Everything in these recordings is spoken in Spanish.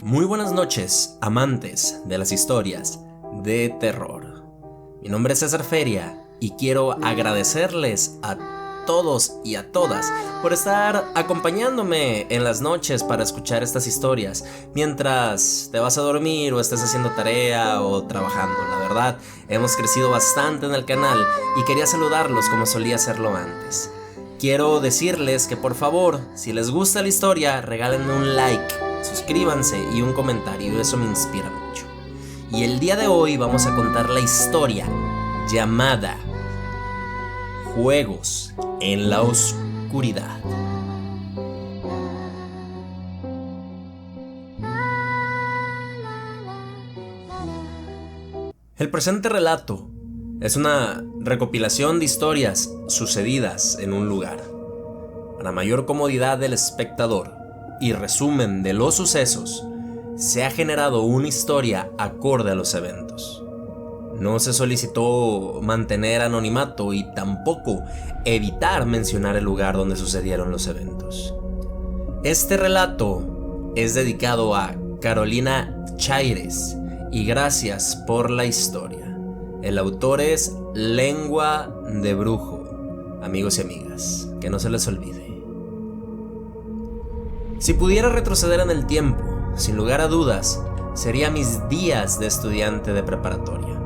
Muy buenas noches, amantes de las historias de terror. Mi nombre es César Feria y quiero agradecerles a todos y a todas por estar acompañándome en las noches para escuchar estas historias mientras te vas a dormir o estés haciendo tarea o trabajando. La verdad, hemos crecido bastante en el canal y quería saludarlos como solía hacerlo antes. Quiero decirles que por favor, si les gusta la historia, regálenme un like, suscríbanse y un comentario, eso me inspira mucho. Y el día de hoy vamos a contar la historia llamada Juegos en la Oscuridad. El presente relato es una recopilación de historias sucedidas en un lugar. Para mayor comodidad del espectador y resumen de los sucesos, se ha generado una historia acorde a los eventos. No se solicitó mantener anonimato y tampoco evitar mencionar el lugar donde sucedieron los eventos. Este relato es dedicado a Carolina Chaires y gracias por la historia. El autor es Lengua de Brujo. Amigos y amigas, que no se les olvide. Si pudiera retroceder en el tiempo, sin lugar a dudas, sería mis días de estudiante de preparatoria.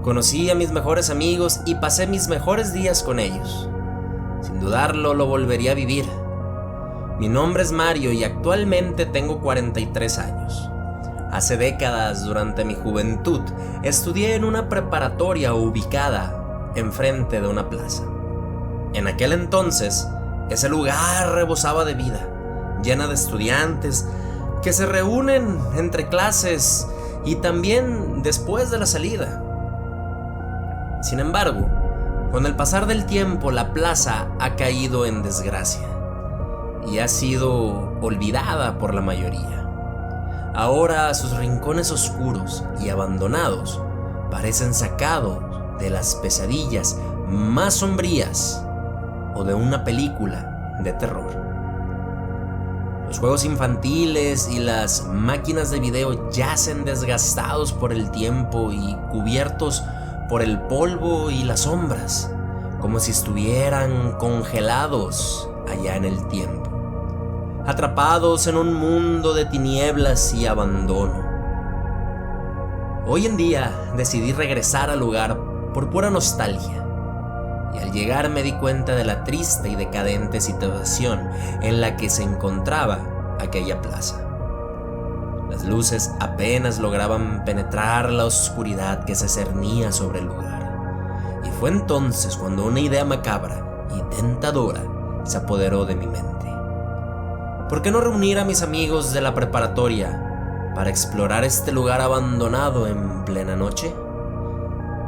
Conocí a mis mejores amigos y pasé mis mejores días con ellos. Sin dudarlo, lo volvería a vivir. Mi nombre es Mario y actualmente tengo 43 años. Hace décadas, durante mi juventud, estudié en una preparatoria ubicada enfrente de una plaza. En aquel entonces, ese lugar rebosaba de vida, llena de estudiantes que se reúnen entre clases y también después de la salida. Sin embargo, con el pasar del tiempo, la plaza ha caído en desgracia y ha sido olvidada por la mayoría. Ahora sus rincones oscuros y abandonados parecen sacados de las pesadillas más sombrías o de una película de terror. Los juegos infantiles y las máquinas de video yacen desgastados por el tiempo y cubiertos por el polvo y las sombras, como si estuvieran congelados allá en el tiempo, atrapados en un mundo de tinieblas y abandono. Hoy en día decidí regresar al lugar por pura nostalgia, y al llegar me di cuenta de la triste y decadente situación en la que se encontraba aquella plaza. Las luces apenas lograban penetrar la oscuridad que se cernía sobre el lugar, y fue entonces cuando una idea macabra y tentadora se apoderó de mi mente. ¿Por qué no reunir a mis amigos de la preparatoria para explorar este lugar abandonado en plena noche?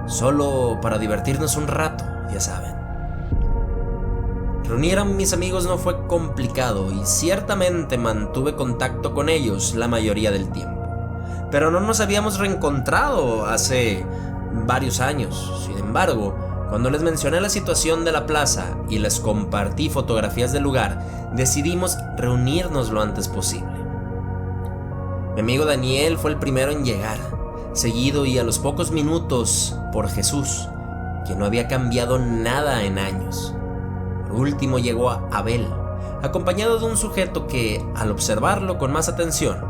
Solo para divertirnos un rato, ya saben. Reunir a mis amigos no fue complicado y ciertamente mantuve contacto con ellos la mayoría del tiempo. Pero no nos habíamos reencontrado hace varios años. Sin embargo, cuando les mencioné la situación de la plaza y les compartí fotografías del lugar, decidimos reunirnos lo antes posible. Mi amigo Daniel fue el primero en llegar, seguido y a los pocos minutos por Jesús, que no había cambiado nada en años. Por último llegó Abel, acompañado de un sujeto que, al observarlo con más atención,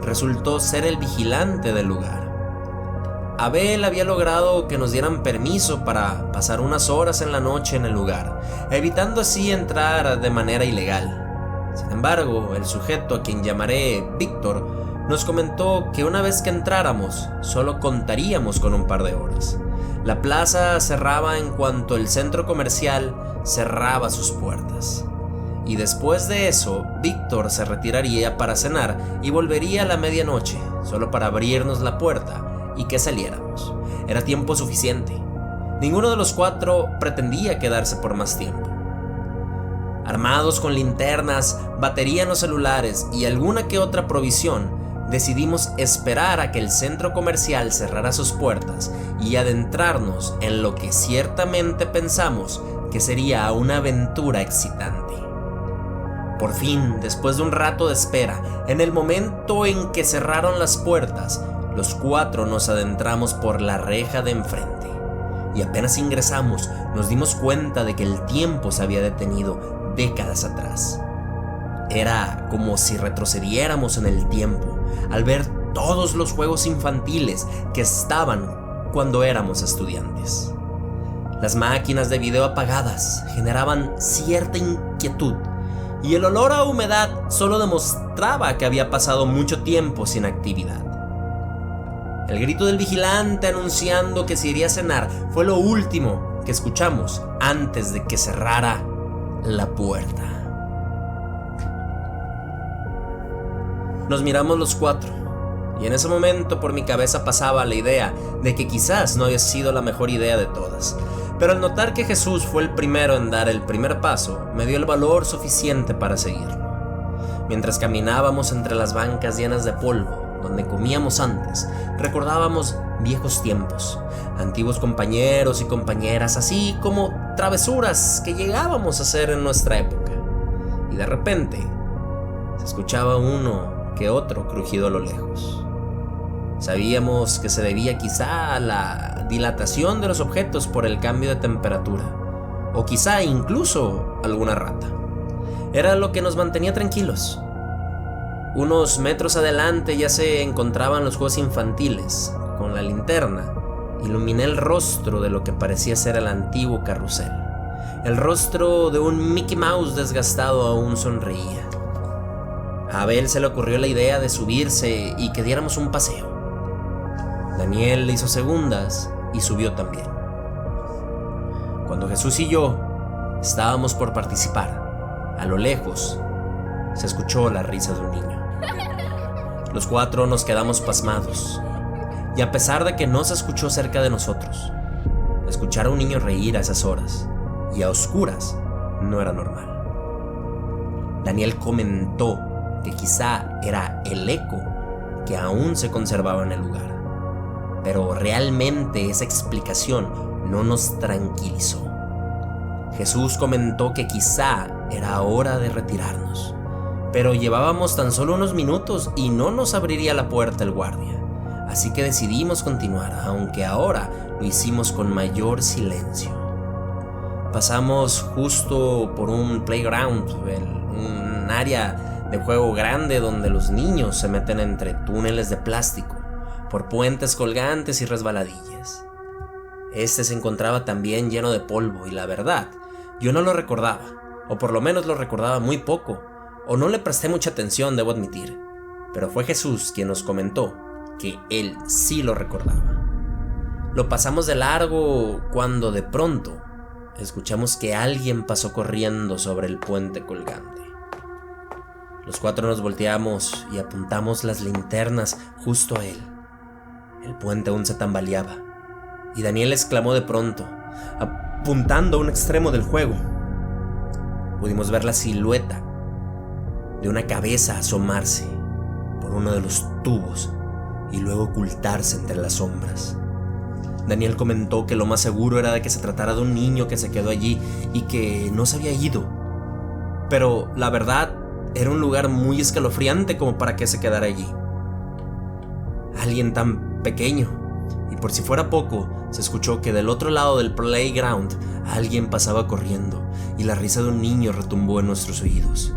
resultó ser el vigilante del lugar. Abel había logrado que nos dieran permiso para pasar unas horas en la noche en el lugar, evitando así entrar de manera ilegal. Sin embargo, el sujeto, a quien llamaré Víctor, nos comentó que una vez que entráramos, solo contaríamos con un par de horas. La plaza cerraba en cuanto el centro comercial cerraba sus puertas. Y después de eso, Víctor se retiraría para cenar y volvería a la medianoche, solo para abrirnos la puerta y que saliéramos. Era tiempo suficiente. Ninguno de los cuatro pretendía quedarse por más tiempo. Armados con linternas, batería en los celulares y alguna que otra provisión, decidimos esperar a que el centro comercial cerrara sus puertas y adentrarnos en lo que ciertamente pensamos que sería una aventura excitante. Por fin, después de un rato de espera, en el momento en que cerraron las puertas, los 4 nos adentramos por la reja de enfrente. Y apenas ingresamos, nos dimos cuenta de que el tiempo se había detenido décadas atrás. Era como si retrocediéramos en el tiempo al ver todos los juegos infantiles que estaban cuando éramos estudiantes. Las máquinas de video apagadas generaban cierta inquietud y el olor a humedad solo demostraba que había pasado mucho tiempo sin actividad. El grito del vigilante anunciando que se iría a cenar fue lo último que escuchamos antes de que cerrara la puerta. Nos miramos los 4, y en ese momento por mi cabeza pasaba la idea de que quizás no había sido la mejor idea de todas. Pero al notar que Jesús fue el primero en dar el primer paso, me dio el valor suficiente para seguirlo. Mientras caminábamos entre las bancas llenas de polvo, donde comíamos antes, recordábamos viejos tiempos, antiguos compañeros y compañeras, así como travesuras que llegábamos a hacer en nuestra época. Y de repente, se escuchaba uno que otro crujido a lo lejos. Sabíamos que se debía quizá a la dilatación de los objetos por el cambio de temperatura, o quizá incluso alguna rata. Era lo que nos mantenía tranquilos. Unos metros adelante ya se encontraban los juegos infantiles. Con la linterna iluminé el rostro de lo que parecía ser el antiguo carrusel. El rostro de un Mickey Mouse desgastado aún sonreía. A Abel se le ocurrió la idea de subirse y que diéramos un paseo. Daniel le hizo segundas y subió también. Cuando Jesús y yo estábamos por participar, a lo lejos se escuchó la risa de un niño. Los 4 nos quedamos pasmados, y a pesar de que no se escuchó cerca de nosotros, escuchar a un niño reír a esas horas y a oscuras no era normal. Daniel comentó que quizá era el eco que aún se conservaba en el lugar. Pero realmente esa explicación no nos tranquilizó. Jesús comentó que quizá era hora de retirarnos, pero llevábamos tan solo unos minutos y no nos abriría la puerta el guardia. Así que decidimos continuar, aunque ahora lo hicimos con mayor silencio. Pasamos justo por un playground, un área de juego grande donde los niños se meten entre túneles de plástico, por puentes colgantes y resbaladillas. Este se encontraba también lleno de polvo y la verdad, yo no lo recordaba, o por lo menos lo recordaba muy poco, o no le presté mucha atención, debo admitir. Pero fue Jesús quien nos comentó que él sí lo recordaba. Lo pasamos de largo cuando de pronto escuchamos que alguien pasó corriendo sobre el puente colgante. Los 4 nos volteamos y apuntamos las linternas justo a él. El puente aún se tambaleaba, y Daniel exclamó de pronto, apuntando a un extremo del juego. Pudimos ver la silueta de una cabeza asomarse por uno de los tubos y luego ocultarse entre las sombras. Daniel comentó que lo más seguro era de que se tratara de un niño que se quedó allí y que no se había ido. Pero la verdad, era un lugar muy escalofriante como para que se quedara allí. Alguien tan pequeño, y por si fuera poco, se escuchó que del otro lado del playground alguien pasaba corriendo y la risa de un niño retumbó en nuestros oídos.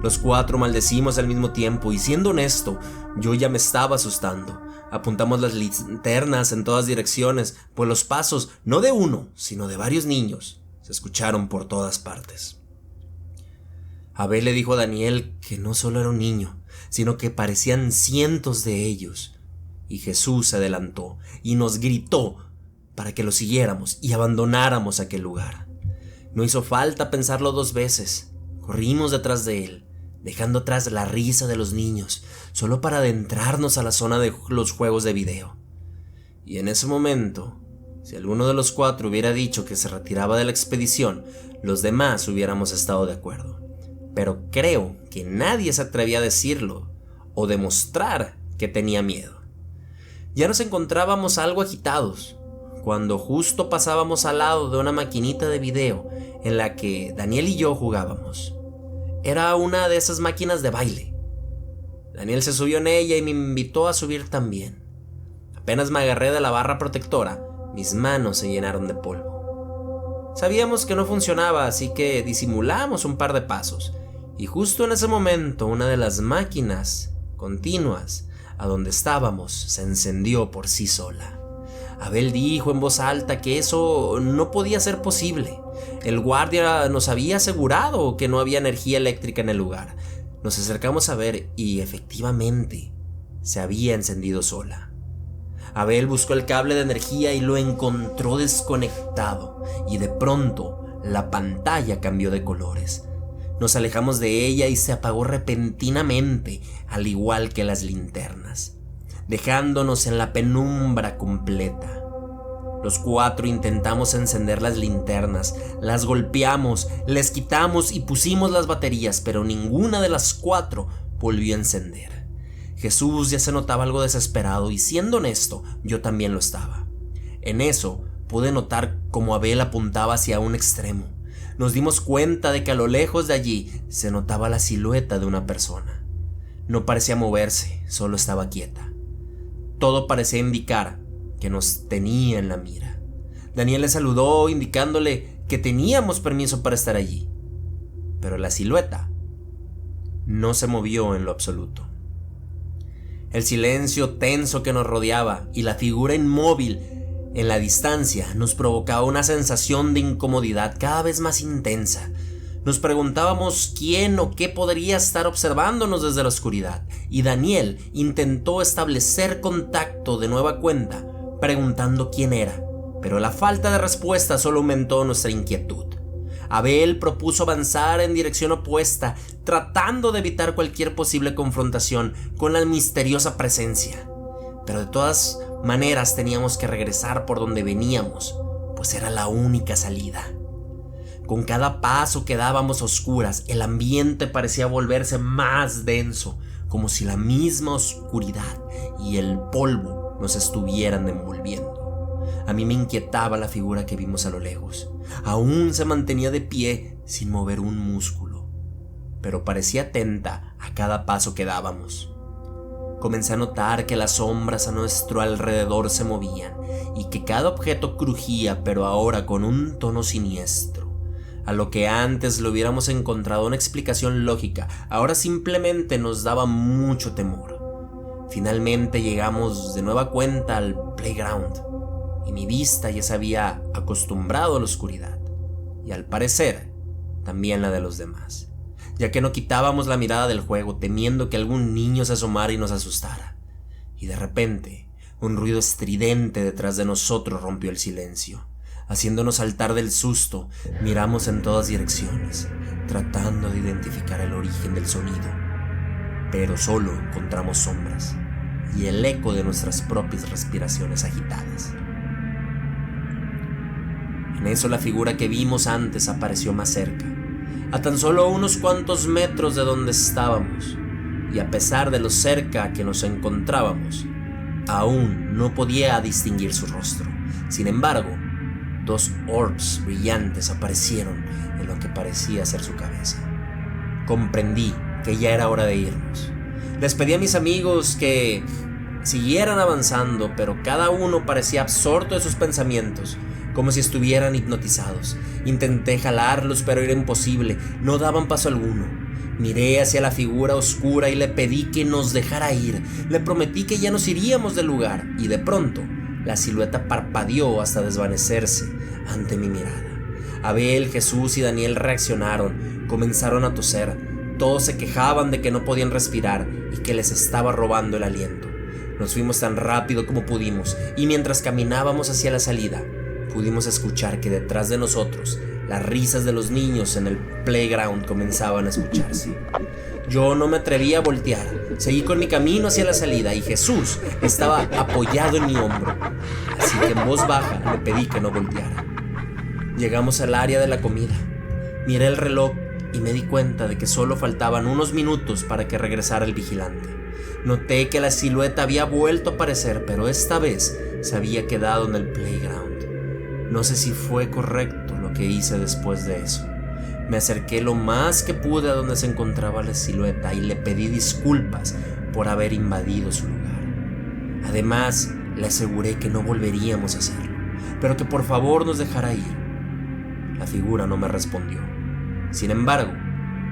Los 4 maldecimos al mismo tiempo y siendo honesto, yo ya me estaba asustando. Apuntamos las linternas en todas direcciones, pues los pasos, no de uno, sino de varios niños, se escucharon por todas partes. Abel le dijo a Daniel que no solo era un niño, sino que parecían cientos de ellos. Y Jesús se adelantó y nos gritó para que lo siguiéramos y abandonáramos aquel lugar. No hizo falta pensarlo 2 veces. Corrimos detrás de él, dejando atrás la risa de los niños, solo para adentrarnos a la zona de los juegos de video. Y en ese momento, si alguno de los 4 hubiera dicho que se retiraba de la expedición, los demás hubiéramos estado de acuerdo. Pero creo que nadie se atrevía a decirlo o demostrar que tenía miedo. Ya nos encontrábamos algo agitados, cuando justo pasábamos al lado de una maquinita de video en la que Daniel y yo jugábamos. Era una de esas máquinas de baile. Daniel se subió en ella y me invitó a subir también. Apenas me agarré de la barra protectora, mis manos se llenaron de polvo. Sabíamos que no funcionaba, así que disimulamos un par de pasos. Y justo en ese momento, una de las máquinas continuas a donde estábamos se encendió por sí sola. Abel dijo en voz alta que eso no podía ser posible. El guardia nos había asegurado que no había energía eléctrica en el lugar. Nos acercamos a ver y efectivamente se había encendido sola. Abel buscó el cable de energía y lo encontró desconectado, y de pronto la pantalla cambió de colores. Nos alejamos de ella y se apagó repentinamente, al igual que las linternas, dejándonos en la penumbra completa. Los 4 intentamos encender las linternas, las golpeamos, les quitamos y pusimos las baterías, pero ninguna de las 4 volvió a encender. Jesús ya se notaba algo desesperado y, siendo honesto, yo también lo estaba. En eso pude notar cómo Abel apuntaba hacia un extremo. Nos dimos cuenta de que a lo lejos de allí se notaba la silueta de una persona. No parecía moverse, solo estaba quieta. Todo parecía indicar que nos tenía en la mira. Daniel le saludó indicándole que teníamos permiso para estar allí, pero la silueta no se movió en lo absoluto. El silencio tenso que nos rodeaba y la figura inmóvil en la distancia nos provocaba una sensación de incomodidad cada vez más intensa. Nos preguntábamos quién o qué podría estar observándonos desde la oscuridad, y Daniel intentó establecer contacto de nueva cuenta, preguntando quién era, pero la falta de respuesta solo aumentó nuestra inquietud. Abel propuso avanzar en dirección opuesta, tratando de evitar cualquier posible confrontación con la misteriosa presencia. Pero de todas maneras teníamos que regresar por donde veníamos, pues era la única salida. Con cada paso que dábamos a oscuras, el ambiente parecía volverse más denso, como si la misma oscuridad y el polvo nos estuvieran envolviendo. A mí me inquietaba la figura que vimos a lo lejos. Aún se mantenía de pie sin mover un músculo, pero parecía atenta a cada paso que dábamos. Comencé a notar que las sombras a nuestro alrededor se movían y que cada objeto crujía, pero ahora con un tono siniestro. A lo que antes le hubiéramos encontrado una explicación lógica, ahora simplemente nos daba mucho temor. Finalmente llegamos de nueva cuenta al playground, y mi vista ya se había acostumbrado a la oscuridad, y al parecer también la de los demás, ya que no quitábamos la mirada del juego, temiendo que algún niño se asomara y nos asustara. Y de repente, un ruido estridente detrás de nosotros rompió el silencio. Haciéndonos saltar del susto, miramos en todas direcciones, tratando de identificar el origen del sonido, pero solo encontramos sombras y el eco de nuestras propias respiraciones agitadas. En eso la figura que vimos antes apareció más cerca, a tan solo unos cuantos metros de donde estábamos, y a pesar de lo cerca que nos encontrábamos, aún no podía distinguir su rostro. Sin embargo, 2 orbs brillantes aparecieron en lo que parecía ser su cabeza. Comprendí que ya era hora de irnos. Les pedí a mis amigos que siguieran avanzando, pero cada uno parecía absorto de sus pensamientos, como si estuvieran hipnotizados. Intenté jalarlos, pero era imposible, no daban paso alguno. Miré hacia la figura oscura y le pedí que nos dejara ir. Le prometí que ya nos iríamos del lugar, y de pronto la silueta parpadeó hasta desvanecerse ante mi mirada. Abel, Jesús y Daniel reaccionaron, comenzaron a toser. Todos se quejaban de que no podían respirar y que les estaba robando el aliento. Nos fuimos tan rápido como pudimos, y mientras caminábamos hacia la salida, pudimos escuchar que detrás de nosotros las risas de los niños en el playground comenzaban a escucharse. Yo no me atreví a voltear, seguí con mi camino hacia la salida y Jesús estaba apoyado en mi hombro, así que en voz baja le pedí que no volteara. Llegamos al área de la comida, miré el reloj y me di cuenta de que solo faltaban unos minutos para que regresara el vigilante. Noté que la silueta había vuelto a aparecer, pero esta vez se había quedado en el playground. No sé si fue correcto lo que hice después de eso, Me acerqué lo más que pude a donde se encontraba la silueta y le pedí disculpas por haber invadido su lugar. Además, le aseguré que no volveríamos a hacerlo, pero que por favor nos dejara ir. La figura no me respondió. Sin embargo,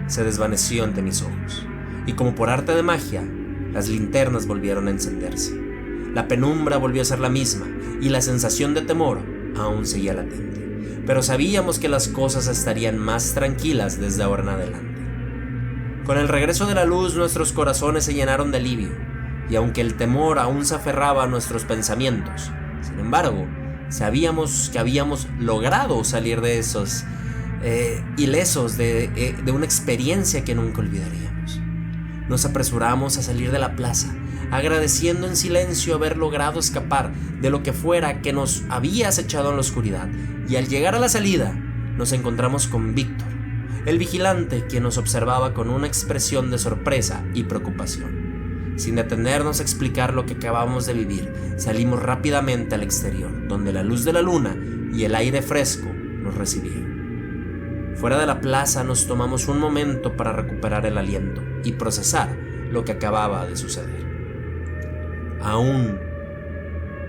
se desvaneció ante mis ojos, y como por arte de magia, las linternas volvieron a encenderse. La penumbra volvió a ser la misma, y la sensación de temor aún seguía latente, pero sabíamos que las cosas estarían más tranquilas desde ahora en adelante. Con el regreso de la luz, nuestros corazones se llenaron de alivio, y aunque el temor aún se aferraba a nuestros pensamientos, sin embargo, sabíamos que habíamos logrado salir de esos ilesos de una experiencia que nunca olvidaríamos. Nos apresuramos a salir de la plaza, agradeciendo en silencio haber logrado escapar de lo que fuera que nos había acechado en la oscuridad, y al llegar a la salida nos encontramos con Víctor, el vigilante, quien nos observaba con una expresión de sorpresa y preocupación. Sin detenernos a explicar lo que acabamos de vivir, salimos rápidamente al exterior, donde la luz de la luna y el aire fresco nos recibieron. Fuera de la plaza nos tomamos un momento para recuperar el aliento y procesar lo que acababa de suceder. Aún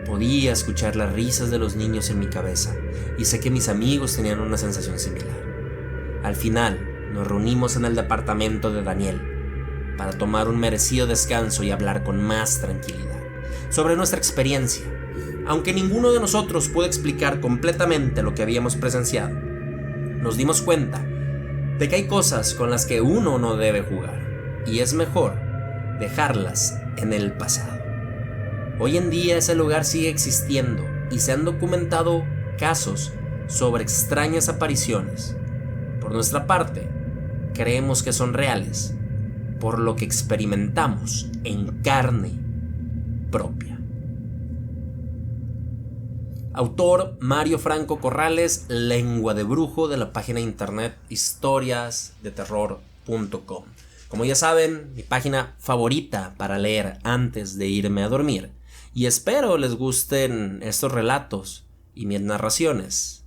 podía escuchar las risas de los niños en mi cabeza, y sé que mis amigos tenían una sensación similar. Al final, nos reunimos en el departamento de Daniel para tomar un merecido descanso y hablar con más tranquilidad sobre nuestra experiencia, aunque ninguno de nosotros pudo explicar completamente lo que habíamos presenciado. Nos dimos cuenta de que hay cosas con las que uno no debe jugar, y es mejor dejarlas en el pasado. Hoy en día ese lugar sigue existiendo y se han documentado casos sobre extrañas apariciones. Por nuestra parte, creemos que son reales, por lo que experimentamos en carne propia. Autor Mario Franco Corrales, Lengua de Brujo, de la página de internet historiasdeterror.com. Como ya saben, mi página favorita para leer antes de irme a dormir, y espero les gusten estos relatos y mis narraciones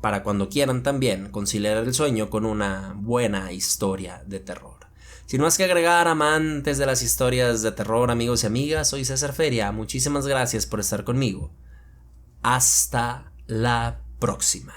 para cuando quieran también conciliar el sueño con una buena historia de terror. Sin más que agregar, amantes de las historias de terror, amigos y amigas, soy César Feria. Muchísimas gracias por estar conmigo. Hasta la próxima.